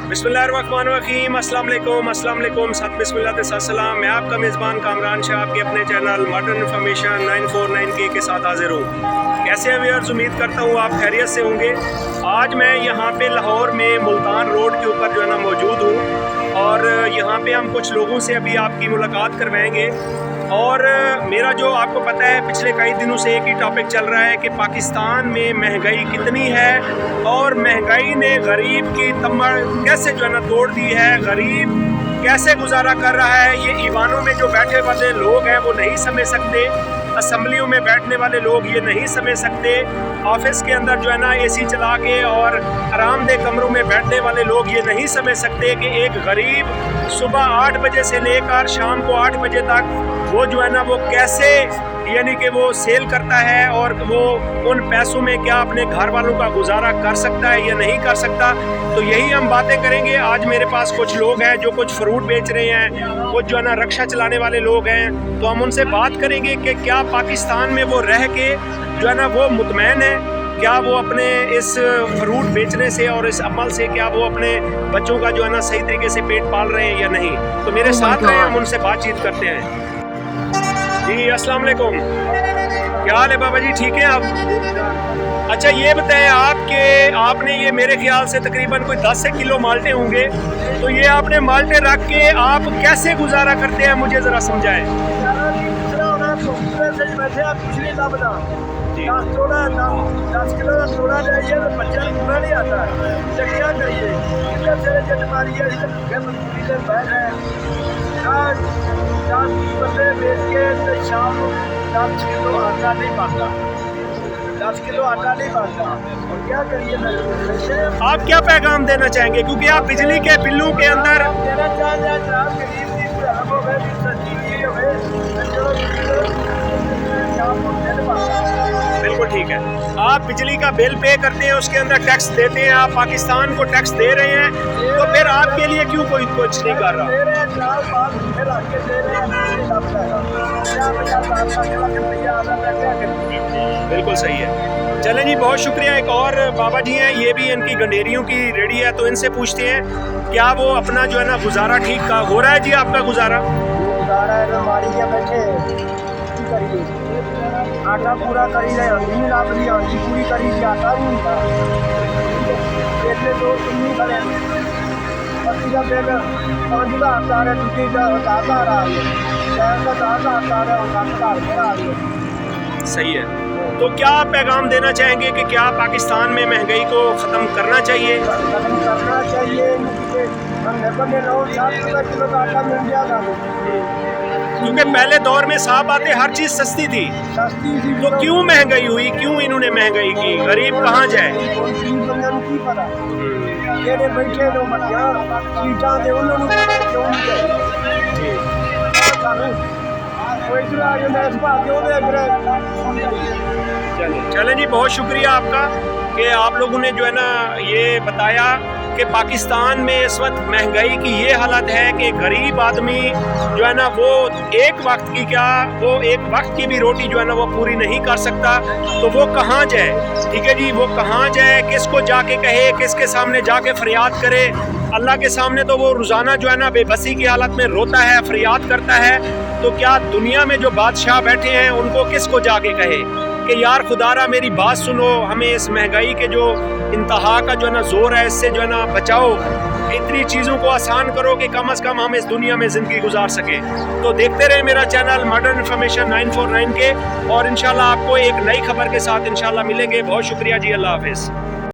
बिस्मिल्लाहिर्रहमानिर्रहीम, अस्सलाम वालेकुम, सत बिस्मिल्लाह ते साथ सलाम। मैं आपका मेज़बान कामरान शाह आपके अपने चैनल मॉडर्न इन्फॉर्मेशन 949K के साथ हाजिर हूँ। कैसे हैं व्यूअर्स, उम्मीद करता हूँ आप खैरियत से होंगे। आज मैं यहाँ पे लाहौर में मुल्तान रोड के ऊपर जो है ना मौजूद हूँ और यहाँ पे हम कुछ लोगों से अभी आपकी मुलाकात करवाएंगे। और मेरा जो आपको पता है पिछले कई दिनों से एक ही टॉपिक चल रहा है कि पाकिस्तान में महंगाई कितनी है और महंगाई ने गरीब की कमर कैसे जो है ना तोड़ दी है, गरीब कैसे गुजारा कर रहा है। ये ईवानों में जो बैठे वाले लोग हैं वो नहीं समझ सकते, असम्बलियों में बैठने वाले लोग ये नहीं समझ सकते, ऑफिस के अंदर जो है ना एसी चला के और आरामदेह कमरों में बैठने वाले लोग ये नहीं समझ सकते कि एक गरीब सुबह 8 बजे से लेकर शाम को 8 बजे तक वो जो है ना वो कैसे यानी कि वो सेल करता है और वो उन पैसों में क्या अपने घर वालों का गुजारा कर सकता है या नहीं कर सकता। तो यही हम बातें करेंगे। आज मेरे पास कुछ लोग हैं जो कुछ फ्रूट बेच रहे हैं, कुछ जो है ना रक्षा चलाने वाले लोग हैं, तो हम उनसे बात करेंगे कि क्या पाकिस्तान में वो रह के जो है ना वो मुतमैन है, क्या वो अपने इस फ्रूट बेचने से और इस अमल से क्या वो अपने बच्चों का जो है ना सही तरीके से पेट पाल रहे हैं या नहीं। तो मेरे साथ रहे, हम उनसे बातचीत करते हैं। जी अस्सलाम वालेकुम, क्या हाल है बाबा जी, ठीक है आप? अच्छा ये बताएं, आपने ये मेरे ख्याल से तकरीबन कोई 10 से किलो माल्टे होंगे, तो ये आपने माल्टे रख के आप कैसे गुजारा करते हैं, मुझे ज़रा समझाएं। थोड़ा 10 किलो का थोड़ा चाहिए तो बच्चा पूरा नहीं आता है, क्या करिए। बंदे बेच के तो शाम 10 किलो आटा नहीं पाता, 10 किलो आटा नहीं पाता, और क्या करिए। आप क्या पैगाम देना चाहेंगे, क्योंकि आप बिजली के बिलों के अंदर देना चाहते हैं जनाब, गरीब की हो गए सस्ती हुए बिल्कुल ठीक है। आप बिजली का बिल पे करते हैं, उसके अंदर टैक्स देते हैं, आप पाकिस्तान को टैक्स दे रहे हैं, तो फिर आपके लिए क्यों कोई कुछ नहीं कर रहा? बिल्कुल सही है। चलें जी, बहुत शुक्रिया। एक और बाबा जी हैं, ये भी इनकी गंडेरियों की रेडी है, तो इनसे पूछते हैं क्या वो अपना जो है ना गुजारा ठीक का हो रहा है। जी आपका गुजारा आटा पूरा करी रहे, नहीं लाभ लिया, पूरी करी थी, आटा भी नहीं था, दो नहीं करे, बत्ती का बिल 5 का आता है, दूसरी का 10 आ रहा है, 4 का 10 आता है और 7 का आ रही है। सही है। तो क्या पैगाम देना चाहेंगे कि क्या पाकिस्तान में महंगाई को ख़त्म करना चाहिए? ख़त्म करना चाहिए, बंदे 9-7 किलो का आटा मिल जाएगा, क्योंकि पहले दौर में साफ बातें हर चीज़ सस्ती थी, तो क्यों महंगाई हुई, क्यों इन्होंने महंगाई की, गरीब कहाँ जाए। बैठे जो सीटा दे उन्होंने चलें जी, बहुत शुक्रिया आपका कि आप लोगों ने जो है ना ये बताया कि पाकिस्तान में इस वक्त महंगाई की ये हालत है कि गरीब आदमी जो है ना वो एक वक्त की क्या, वो एक वक्त की भी रोटी जो है ना वो पूरी नहीं कर सकता, तो वो कहाँ जाए। ठीक है जी, वो कहाँ जाए, किसको जाके कहे, किसके सामने जाके फरियाद करे। अल्लाह के सामने तो वो रोज़ाना जो है ना बेबसी की हालत में रोता है, फरियाद करता है, तो क्या दुनिया में जो बादशाह बैठे हैं उनको किसको जाके कहे कि यार खुदारा मेरी बात सुनो, हमें इस महंगाई के जो इंतहा का जो है ना ज़ोर है इससे जो है ना बचाओ, इतनी चीज़ों को आसान करो कि कम से कम हम इस दुनिया में ज़िंदगी गुजार सकें। तो देखते रहे मेरा चैनल मॉडर्न इन्फॉर्मेशन 949K, और इंशाल्लाह आपको एक नई खबर के साथ इंशाल्लाह मिलेंगे। बहुत शुक्रिया जी, अल्लाह हाफिज़।